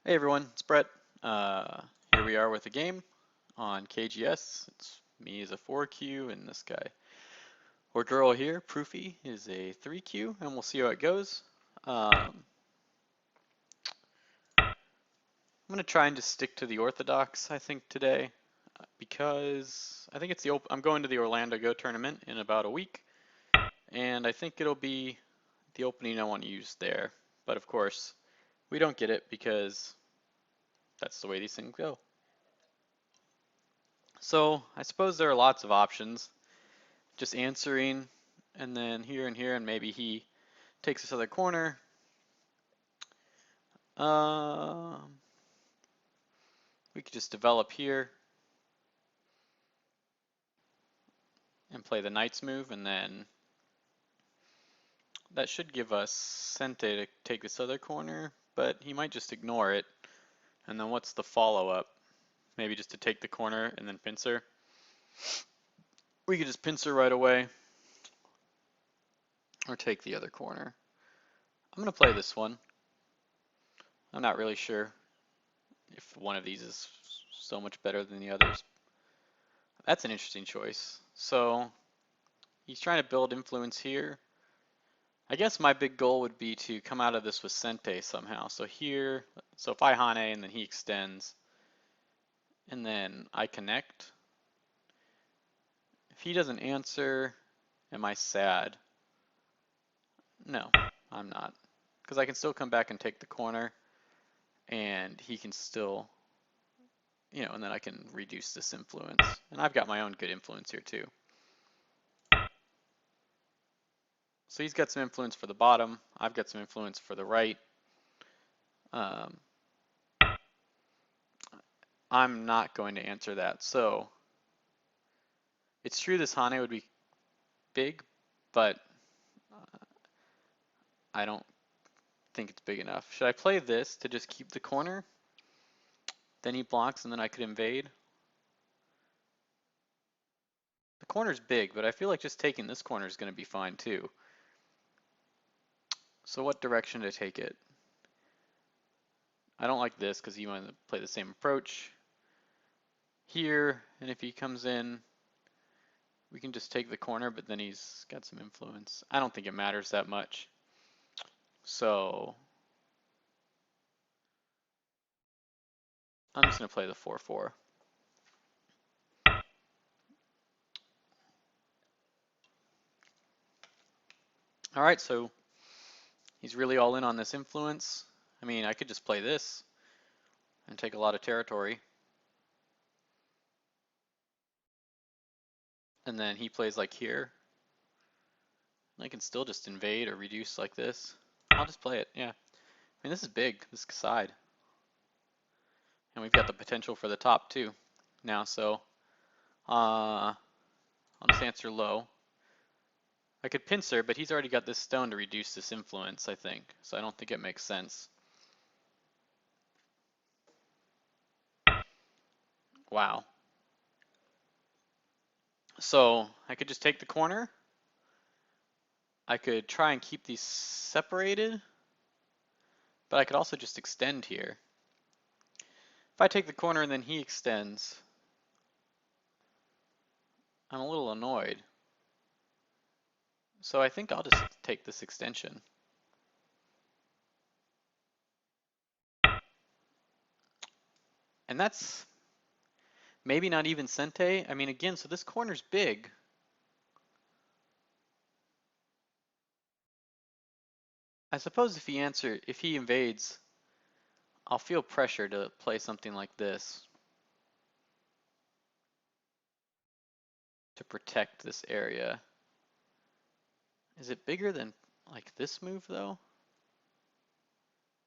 Hey everyone, it's Brett. Here we are with a game on KGS. It's me as a 4Q and this guy or girl here, Proofy, is a 3Q, and we'll see how it goes. I'm gonna try and just stick to the orthodox, I think, today, because I think it's I'm going to the Orlando Go tournament in about a week, and I think it'll be the opening I want to use there. But of course, we don't get it because that's the way these things go. So I suppose there are lots of options. Just answering, and then here and here, and maybe he takes this other corner. We could just develop here and play the knight's move, and then that should give us Sente to take this other corner, but he might just ignore it. And then what's the follow-up? Maybe just to take the corner and then pincer. We could just pincer right away, or take the other corner. I'm gonna play this one. I'm not really sure if one of these is so much better than the others. That's an interesting choice. So he's trying to build influence here. I guess my big goal would be to come out of this with Sente somehow. So here, so if I Hane and then he extends, and then I connect. If he doesn't answer, am I sad? No, I'm not. Because I can still come back and take the corner, and he can still, and then I can reduce this influence. And I've got my own good influence here too. So he's got some influence for the bottom. I've got some influence for the right. I'm not going to answer that. So it's true this Hane would be big, but I don't think it's big enough. Should I play this to just keep the corner? Then he blocks and then I could invade. The corner's big, but I feel like just taking this corner is going to be fine too. So what direction to take it? I don't like this because you want to play the same approach here, and if he comes in, we can just take the corner, but then he's got some influence. I don't think it matters that much. So I'm just going to play the 4-4. All right, so he's really all in on this influence. I mean, I could just play this and take a lot of territory. And then he plays like here. I can still just invade or reduce like this. I'll just play it, yeah. I mean, this is big, this side. And we've got the potential for the top too now, so I'll just answer low. I could pincer, but he's already got this stone to reduce this influence, I think. So I don't think it makes sense. Wow. So I could just take the corner. I could try and keep these separated, but I could also just extend here. If I take the corner and then he extends, I'm a little annoyed. So I think I'll just take this extension. And that's maybe not even Sente. I mean, again, so this corner's big. I suppose if he invades, I'll feel pressure to play something like this to protect this area. Is it bigger than like this move though?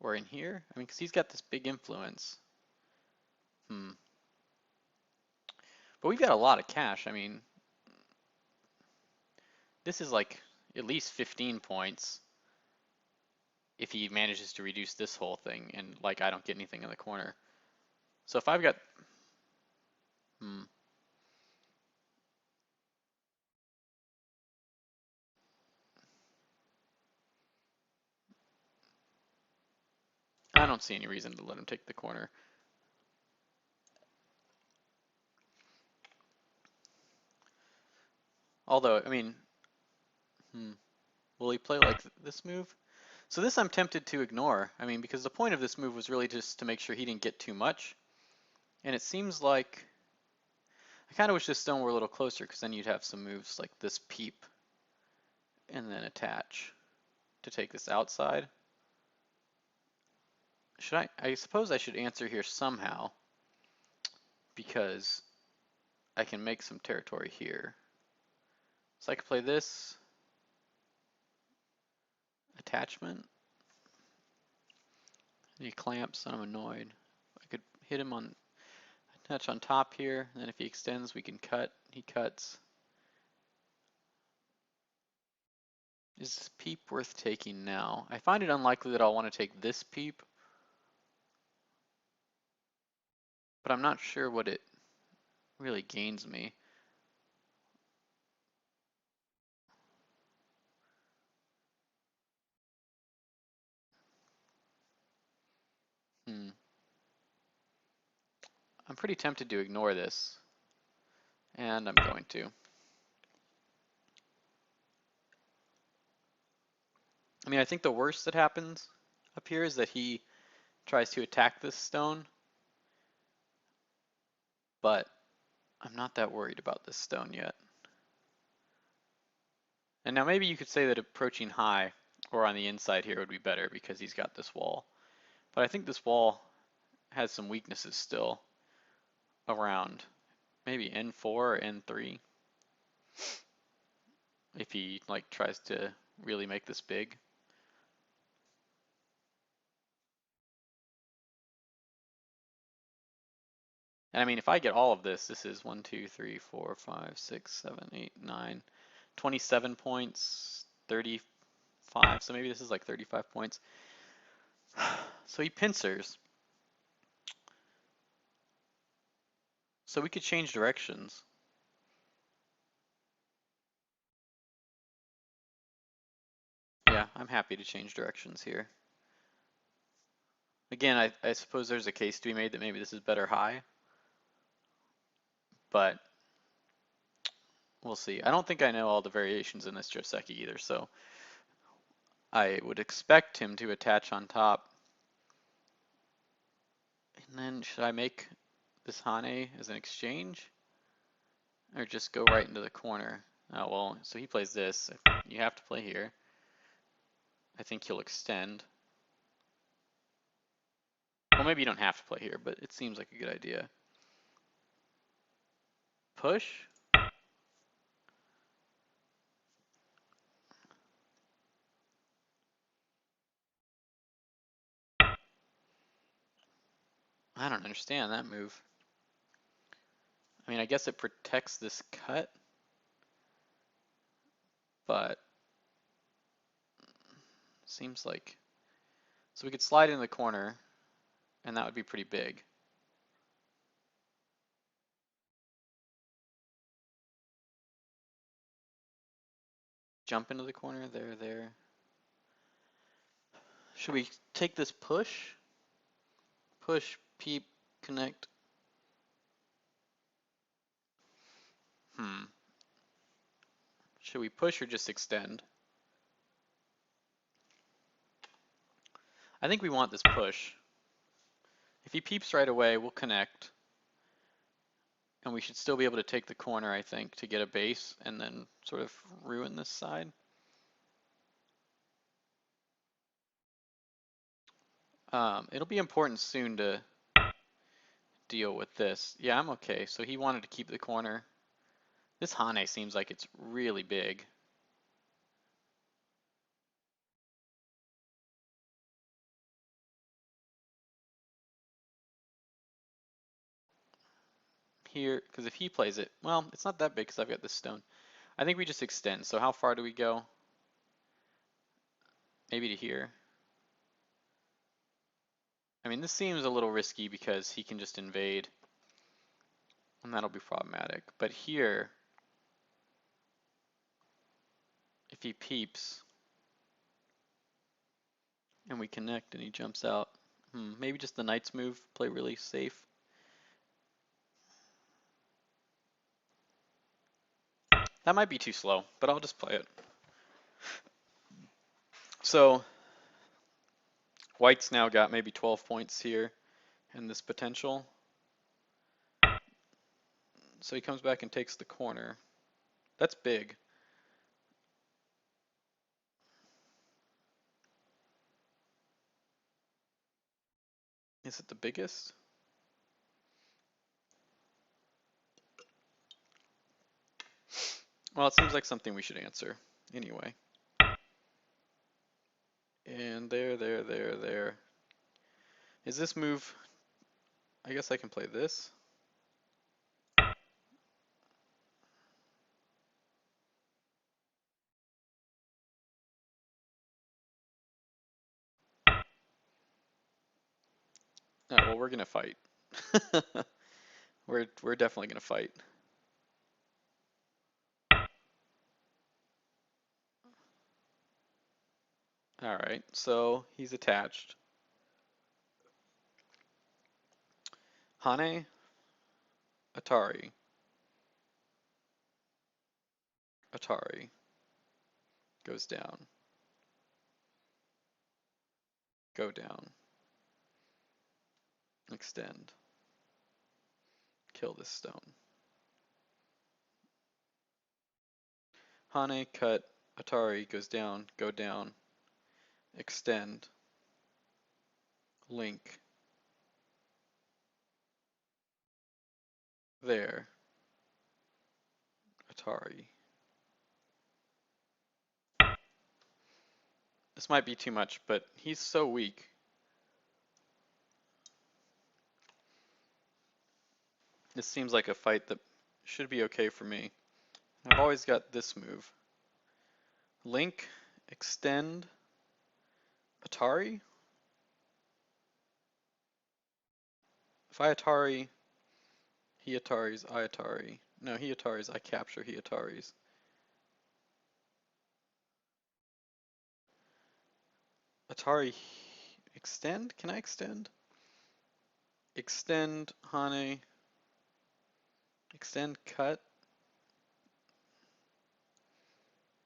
Or in here? I mean, because he's got this big influence. But we've got a lot of cash. I mean, this is like at least 15 points if he manages to reduce this whole thing and like I don't get anything in the corner. So if I've got, I don't see any reason to let him take the corner. Although, I mean, will he play like this move? So this I'm tempted to ignore. I mean, because the point of this move was really just to make sure he didn't get too much. And it seems like I kind of wish this stone were a little closer, because then you'd have some moves like this peep and then attach to take this outside. I suppose I should answer here somehow, because I can make some territory here. So I could play this attachment. And he clamps and I'm annoyed. I could hit him on touch on top here, and then if he extends we can cut. He cuts. Is this peep worth taking now? I find it unlikely that I'll want to take this peep, but I'm not sure what it really gains me. I'm pretty tempted to ignore this, and I'm going to. I mean, I think the worst that happens up here is that he tries to attack this stone, but I'm not that worried about this stone yet. And now maybe you could say that approaching high or on the inside here would be better because he's got this wall. But I think this wall has some weaknesses still around maybe N4 or N3 if he like tries to really make this big. And I mean, if I get all of this, this is 1, 2, 3, 4, 5, 6, 7, 8, 9, 27 points, 35. So maybe this is like 35 points. So he pincers. So we could change directions. Yeah, I'm happy to change directions here. Again, I suppose there's a case to be made that maybe this is better high, but we'll see. I don't think I know all the variations in this Joseki either, so I would expect him to attach on top. And then should I make this Hane as an exchange? Or just go right into the corner? Oh, well, so he plays this. You have to play here. I think he'll extend. Well, maybe you don't have to play here, but it seems like a good idea. Push. I don't understand that move. I mean, I guess it protects this cut, but seems like... So we could slide in the corner, and that would be pretty big. Jump into the corner, there. Should we take this push? Push, peep, connect. Should we push or just extend? I think we want this push. If he peeps right away, we'll connect. And we should still be able to take the corner, I think, to get a base and then sort of ruin this side. It'll be important soon to deal with this. Yeah, I'm okay. So he wanted to keep the corner. This Hane seems like it's really big. Here, because if he plays it, well, it's not that big because I've got this stone. I think we just extend. So how far do we go? Maybe to here. I mean, this seems a little risky because he can just invade, and that'll be problematic. But here, if he peeps, and we connect and he jumps out, Maybe just the knight's move, play really safe. That might be too slow, but I'll just play it. So white's now got maybe 12 points here in this potential. So he comes back and takes the corner. That's big. Is it the biggest? Well, it seems like something we should answer anyway. And there. Is this move, I guess I can play this. Oh, well, we're gonna fight. We're definitely gonna fight. All right, so he's attached. Hane, Atari, Atari goes down, go down, extend, kill this stone. Hane, cut, Atari goes down, go down, extend, link, there, Atari. This might be too much, but he's so weak. This seems like a fight that should be okay for me. I've always got this move. Link, extend, Atari? If I Atari, he Ataris, I Atari. No, he Ataris, I capture, he Ataris. Atari, extend? Can I extend? Extend, Hane, extend, cut,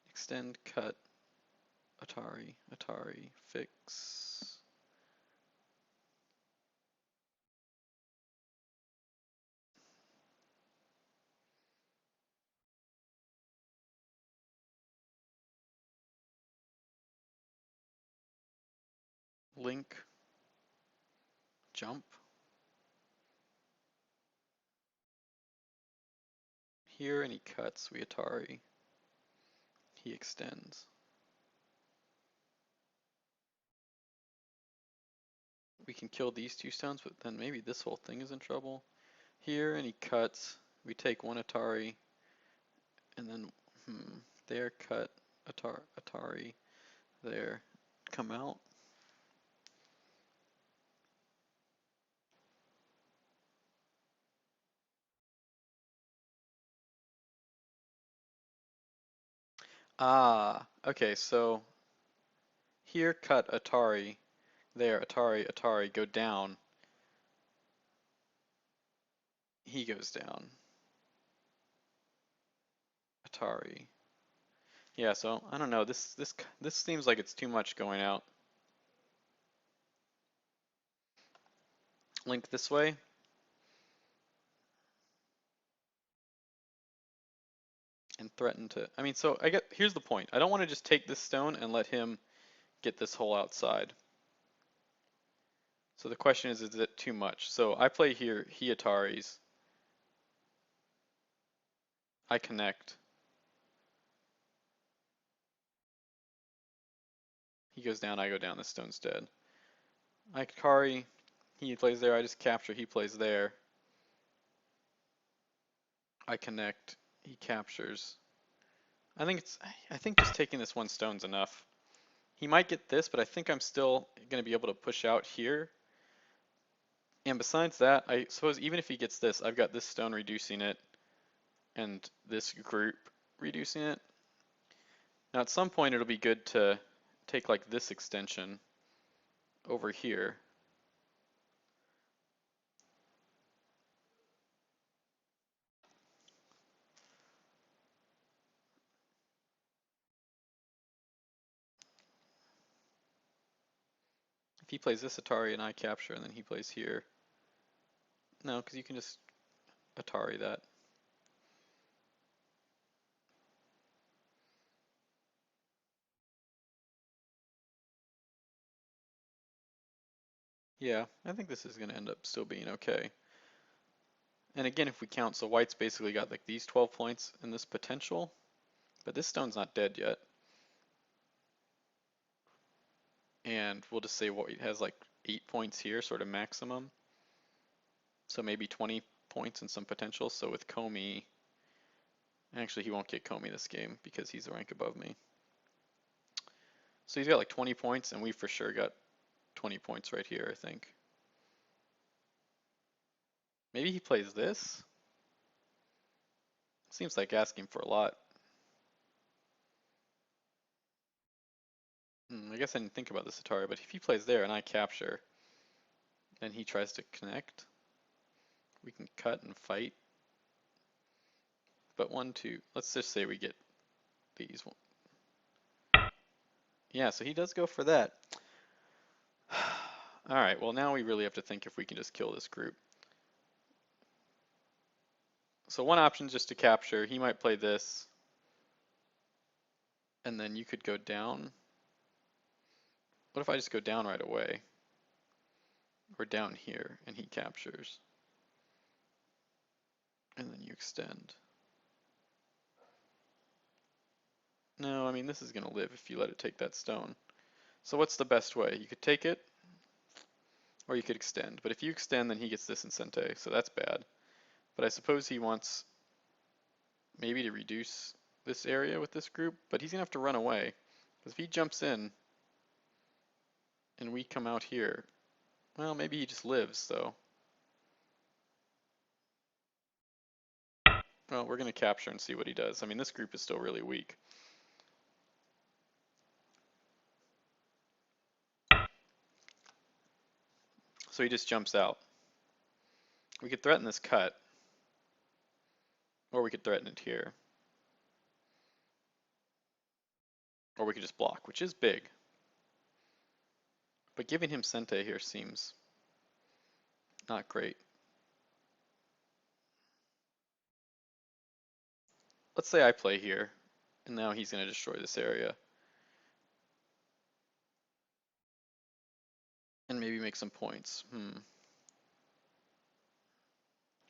extend, cut, Atari, Atari, fix. Link, jump. Here, and he cuts, we Atari. He extends. We can kill these two stones, but then maybe this whole thing is in trouble. Here, and he cuts. We take one Atari, and then, there, cut, Atari, there, come out. Ah, okay, so here, cut, Atari, there, Atari, Atari, go down. He goes down. Atari. Yeah, so I don't know. This seems like it's too much going out. Link this way. And threaten to. I mean, so here's the point. I don't want to just take this stone and let him get this hole outside. So the question is it too much? So I play here, he Ataris. I connect. He goes down, I go down, the stone's dead. I Akari, he plays there, I just capture, he plays there. I connect, he captures. I think just taking this one stone's enough. He might get this, but I think I'm still gonna be able to push out here. And besides that, I suppose even if he gets this, I've got this stone reducing it and this group reducing it. Now at some point it'll be good to take like this extension over here If he plays this Atari and I capture, and then he plays here. No, because you can just Atari that. Yeah, I think this is going to end up still being okay. And again, if we count, so white's basically got like these 12 points in this potential, but this stone's not dead yet. And we'll just say white has like 8 points here, sort of maximum. So maybe 20 points and some potential. So with Comey, actually he won't get Comey this game because he's a rank above me. So he's got like 20 points, and we for sure got 20 points right here, I think. Maybe he plays this? Seems like asking for a lot. I guess I didn't think about this Atari, but if he plays there and I capture, then he tries to connect. We can cut and fight. But 1, 2, let's just say we get these. Yeah, so he does go for that. Alright, well now we really have to think if we can just kill this group. So one option is just to capture. He might play this. And then you could go down. What if I just go down right away? Or down here, and he captures. And then you extend. No, I mean this is going to live if you let it take that stone. So what's the best way? You could take it, or you could extend. But if you extend, then he gets this incente, so that's bad. But I suppose he wants maybe to reduce this area with this group, but he's going to have to run away. Because if he jumps in, and we come out here, well, maybe he just lives, though. Well, we're going to capture and see what he does. I mean, this group is still really weak. So he just jumps out. We could threaten this cut, or we could threaten it here. Or we could just block, which is big. But giving him Sente here seems not great. Let's say I play here, and now he's going to destroy this area. And maybe make some points.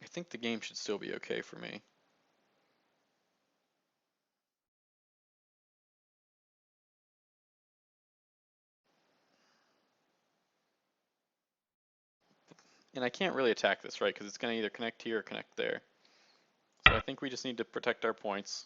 I think the game should still be okay for me. And I can't really attack this, right? Because it's going to either connect here or connect there. So I think we just need to protect our points.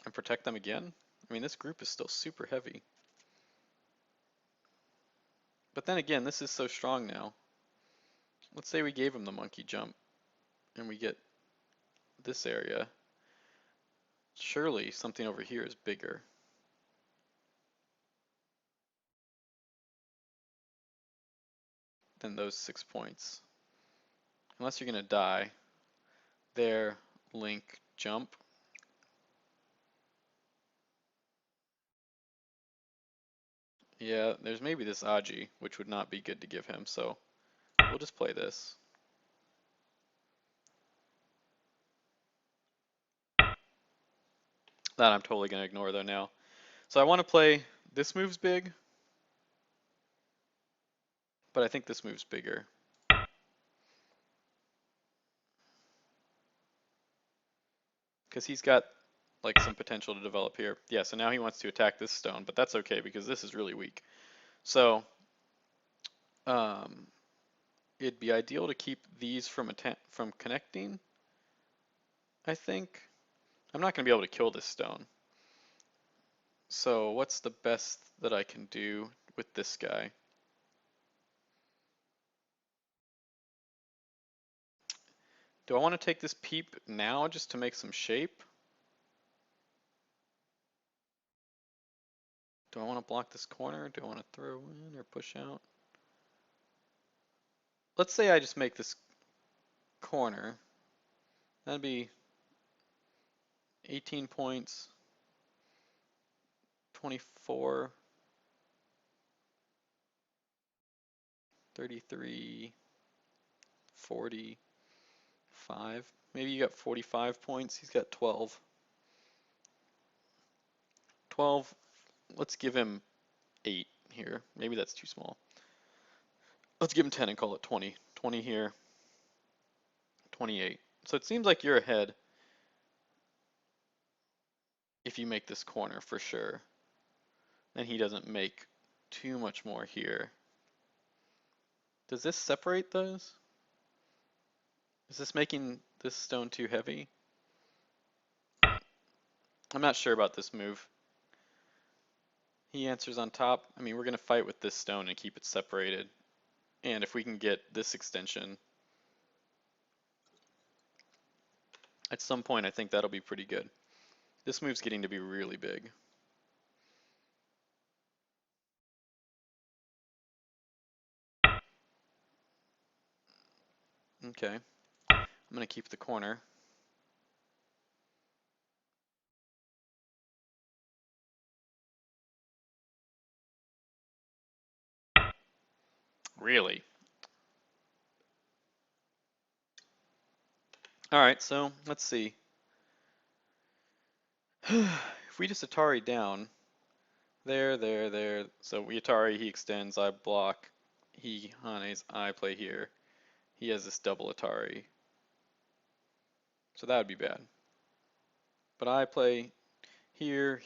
And protect them again. I mean, this group is still super heavy. But then again, this is so strong now. Let's say we gave him the monkey jump, and we get this area. Surely something over here is bigger than those 6 points. Unless you're going to die. There, link, jump. Yeah, there's maybe this Aji, which would not be good to give him, so we'll just play this. That I'm totally going to ignore though now. So I want to play, this move's big, but I think this move's bigger. Because he's got like some potential to develop here. Yeah, so now he wants to attack this stone, but that's okay because this is really weak. So it'd be ideal to keep these from connecting, I think. I'm not going to be able to kill this stone. So what's the best that I can do with this guy? Do I want to take this peep now just to make some shape? Do I want to block this corner? Do I want to throw in or push out? Let's say I just make this corner. That'd be 18 points, 24, 33, 45. Maybe you got 45 points. He's got 12. 12. Let's give him 8 here. Maybe that's too small. Let's give him 10 and call it 20. 20 here. 28. So it seems like you're ahead if you make this corner for sure. And he doesn't make too much more here. Does this separate those? Is this making this stone too heavy? I'm not sure about this move. He answers on top. I mean, we're going to fight with this stone and keep it separated. And if we can get this extension, at some point I think that'll be pretty good. This move's getting to be really big. Okay, I'm going to keep the corner. Really? Alright, so let's see. If we just Atari down, there. So we Atari, he extends, I block, he Hanes, I play here. He has this double Atari. So that would be bad. But I play here,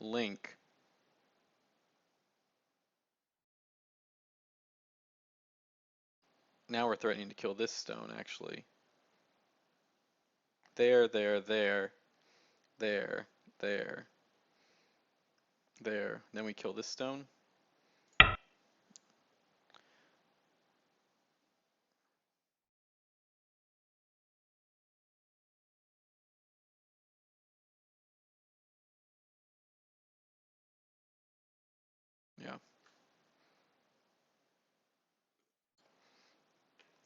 link. Now we're threatening to kill this stone, actually. There. Then we kill this stone. Yeah.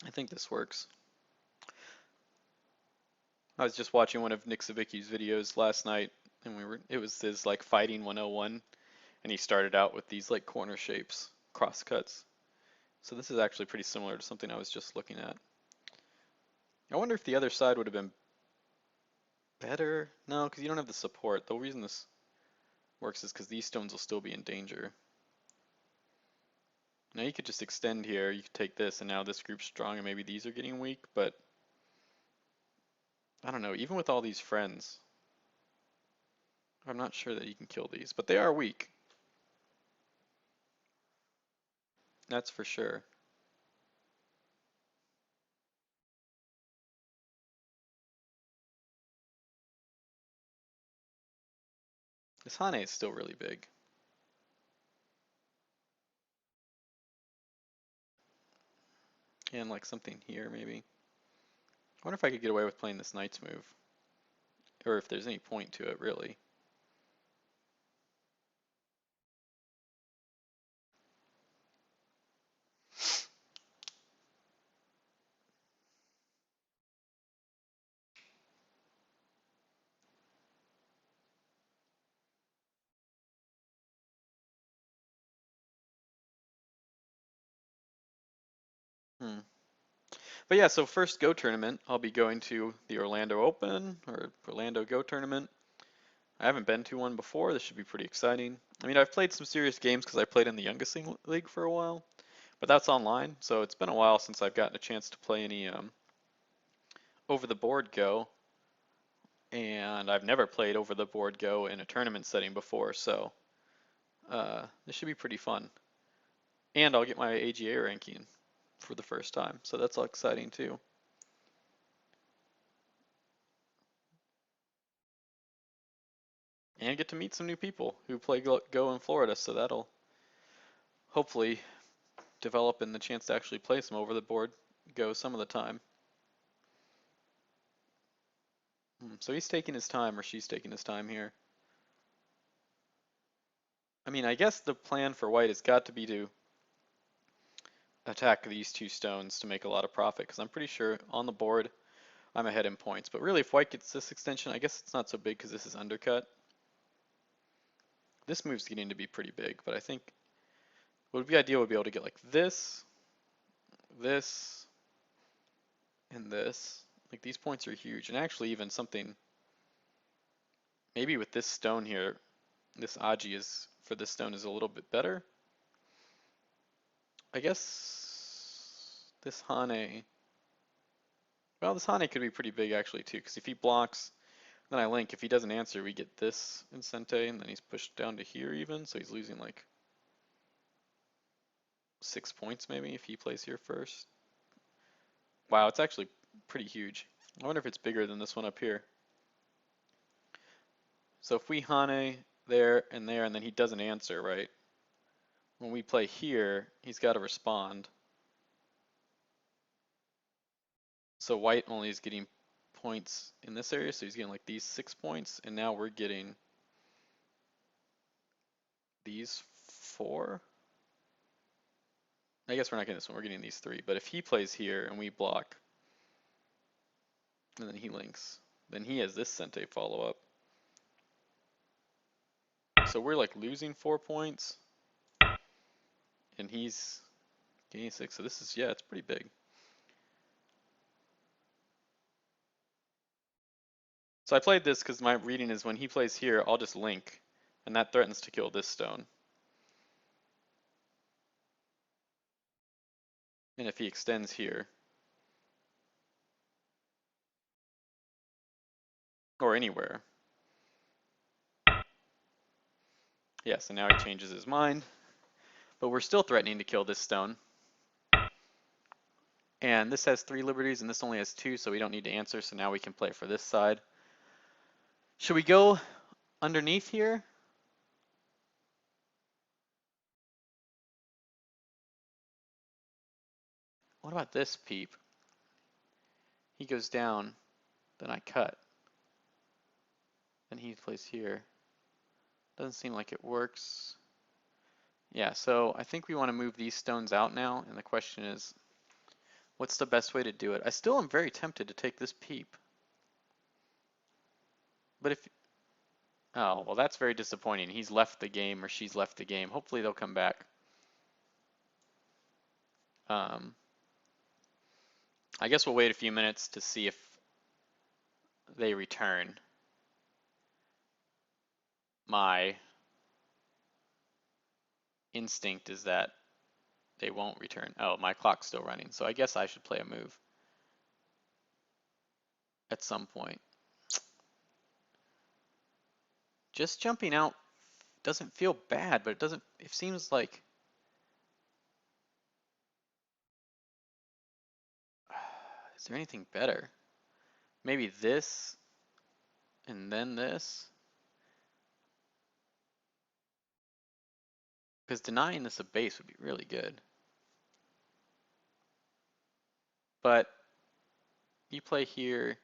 I think this works. I was just watching one of Nick Savicki's videos last night, and it was his like fighting 101, and he started out with these like corner shapes, cross cuts. So this is actually pretty similar to something I was just looking at. I wonder if the other side would have been better. No, because you don't have the support. The reason this works is because these stones will still be in danger. Now you could just extend here, you could take this, and now this group's strong, and maybe these are getting weak, but I don't know, even with all these friends, I'm not sure that you can kill these, but they are weak. That's for sure. This Hane is still really big. And like something here, maybe. I wonder if I could get away with playing this Knight's move. Or if there's any point to it, really. Hmm. But yeah, so first Go tournament, I'll be going to the Orlando Open, or Orlando Go tournament. I haven't been to one before, this should be pretty exciting. I mean, I've played some serious games because I played in the youngest league for a while, but that's online, so it's been a while since I've gotten a chance to play any over the board Go, and I've never played over the board Go in a tournament setting before, so this should be pretty fun. And I'll get my AGA ranking for the first time, so that's all exciting too. And get to meet some new people who play Go in Florida, so that'll hopefully develop in the chance to actually play some over the board Go some of the time. So he's taking his time, or she's taking his time here. I mean, I guess the plan for white has got to be to attack these two stones to make a lot of profit, because I'm pretty sure on the board I'm ahead in points. But really, if white gets this extension, I guess it's not so big because this is undercut. This move's getting to be pretty big, but I think what would be ideal would be able to get like this, this, and this. Like these points are huge, and actually even something, maybe with this stone here, this Aji is, for this stone is a little bit better. I guess this Hane, well, this Hane could be pretty big actually too, because if he blocks, then I link. If he doesn't answer, we get this Incente, and then he's pushed down to here even, so he's losing like 6 points maybe if he plays here first. Wow, it's actually pretty huge. I wonder if it's bigger than this one up here. So if we Hane there, and then he doesn't answer, right? When we play here, he's got to respond. So white only is getting points in this area, so he's getting like these 6 points, and now we're getting these 4. I guess we're not getting this one, we're getting these 3. But if he plays here and we block, and then he links, then he has this Sente follow-up. So we're like losing 4 points, and he's gaining 6. So this is, yeah, it's pretty big. So I played this because my reading is when he plays here, I'll just link, and that threatens to kill this stone. And if he extends here, or anywhere, yeah, so now he changes his mind. But we're still threatening to kill this stone. And this has 3 liberties, and this only has 2, so we don't need to answer, so now we can play for this side. Should we go underneath here? What about this peep? He goes down, then I cut. Then he plays here. Doesn't seem like it works. Yeah, so I think we want to move these stones out now, and the question is, what's the best way to do it? I still am very tempted to take this peep. But if, oh, well that's very disappointing. He's left the game, or she's left the game. Hopefully they'll come back. I guess we'll wait a few minutes to see if they return. My instinct is that they won't return. Oh, my clock's still running, so I guess I should play a move at some point. Just jumping out doesn't feel bad, but it seems like, is there anything better? Maybe this, and then this? Because denying this a base would be really good. But you play here,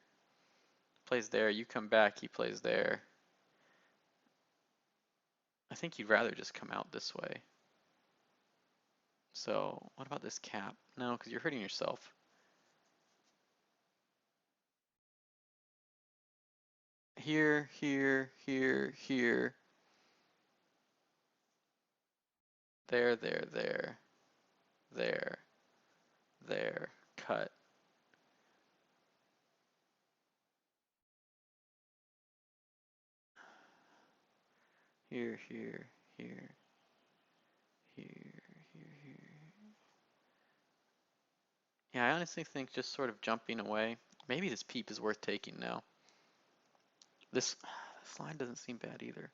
plays there, you come back, he plays there. I think you'd rather just come out this way. So what about this cap? No, because you're hurting yourself. Here, here, here, here. There, there, there, there, there, cut. Here, here, here, here, here, here. Yeah, I honestly think just sort of jumping away. Maybe this peep is worth taking now. This slide doesn't seem bad either.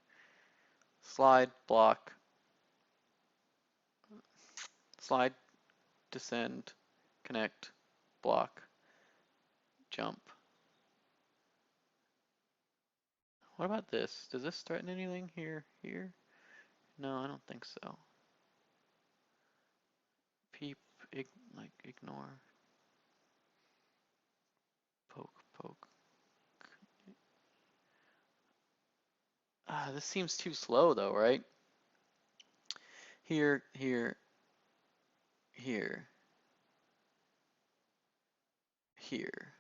Slide, block, slide, descend, connect, block, jump. What about this? Does this threaten anything here, here? No, I don't think so. Peep, like ignore, poke, poke. This seems too slow though, right? Here, here, here, here.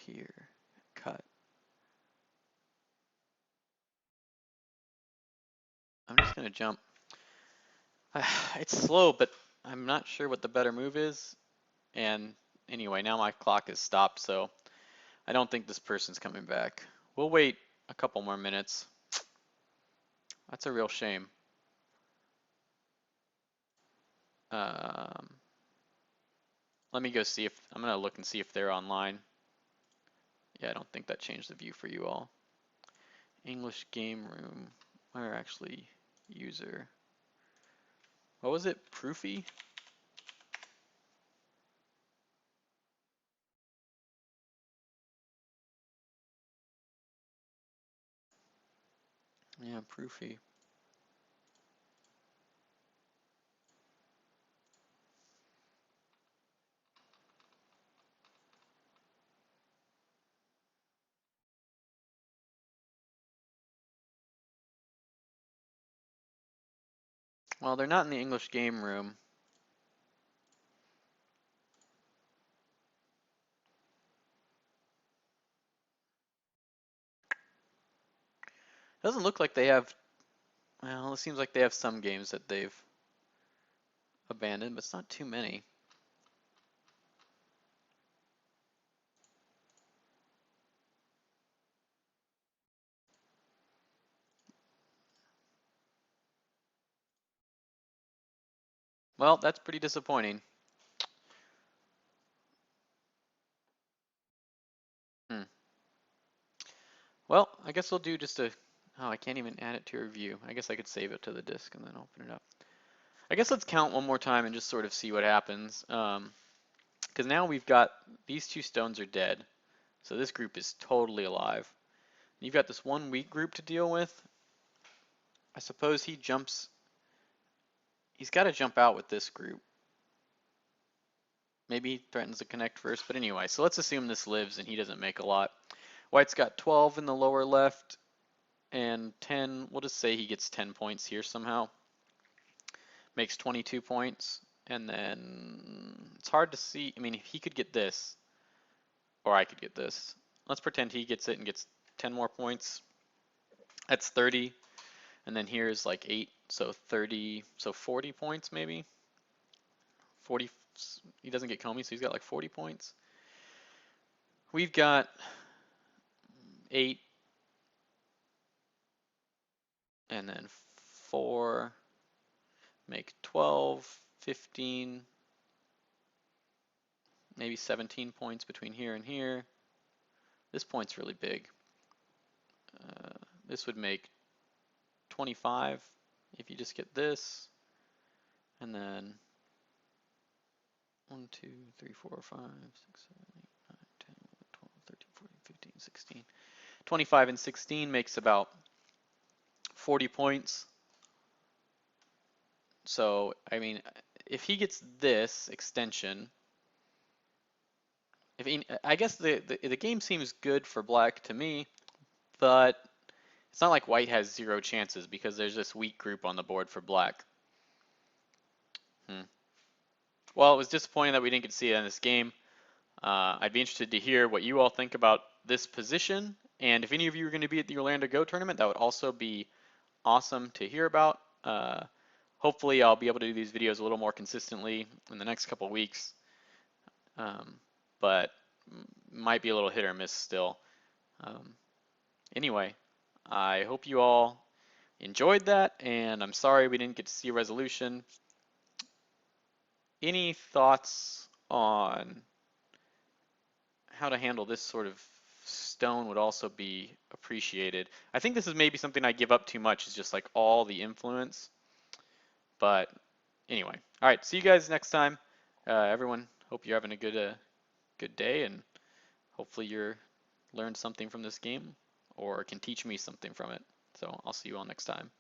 here, cut. I'm just gonna jump. It's slow, but I'm not sure what the better move is. And anyway, now my clock is stopped, so I don't think this person's coming back. We'll wait a couple more minutes. That's a real shame. Um, Let me go see if, I'm gonna look and see if they're online. Yeah, I don't think that changed the view for you all. English game room, or actually user. What was it? Proofy? Yeah, Proofy. Well, they're not in the English game room. Doesn't look like they have, well, it seems like they have some games that they've abandoned, but it's not too many. Well, that's pretty disappointing. Hmm. Well, I guess we'll do just a, oh, I can't even add it to review. I guess I could save it to the disk and then open it up. I guess let's count one more time and just sort of see what happens. Because now we've got, these two stones are dead. So this group is totally alive. You've got this one weak group to deal with. I suppose he jumps, he's got to jump out with this group. Maybe he threatens to connect first, but anyway, so let's assume this lives and he doesn't make a lot. White's got 12 in the lower left and 10, we'll just say he gets 10 points here somehow. Makes 22 points, and then it's hard to see, I mean, if he could get this, or I could get this. Let's pretend he gets it and gets 10 more points. That's 30, and then here's like 8, so 30, so 40 points maybe? 40, he doesn't get Comey, so he's got like 40 points. We've got 8, and then 4, make 12, 15, maybe 17 points between here and here. This point's really big. This would make 25 if you just get this, and then 1, 2, 3, 4, 5, 6, 7, 8, 9, 10, 11, 12, 13, 14, 15, 16. 25 and 16 makes about 40 points. So, I mean, if he gets this extension, if he, I guess the game seems good for black to me, but it's not like white has 0 chances because there's this weak group on the board for black. Well, it was disappointing that we didn't get to see it in this game. I'd be interested to hear what you all think about this position, and if any of you are going to be at the Orlando Go tournament, that would also be awesome to hear about. Hopefully, I'll be able to do these videos a little more consistently in the next couple weeks, but might be a little hit or miss still. Anyway, I hope you all enjoyed that, and I'm sorry we didn't get to see a resolution. Any thoughts on how to handle this sort of stone would also be appreciated. I think this is maybe something I give up too much, is just like all the influence. But anyway, all right, see you guys next time. Everyone, hope you're having a good day, and hopefully you're learned something from this game or can teach me something from it. So I'll see you all next time.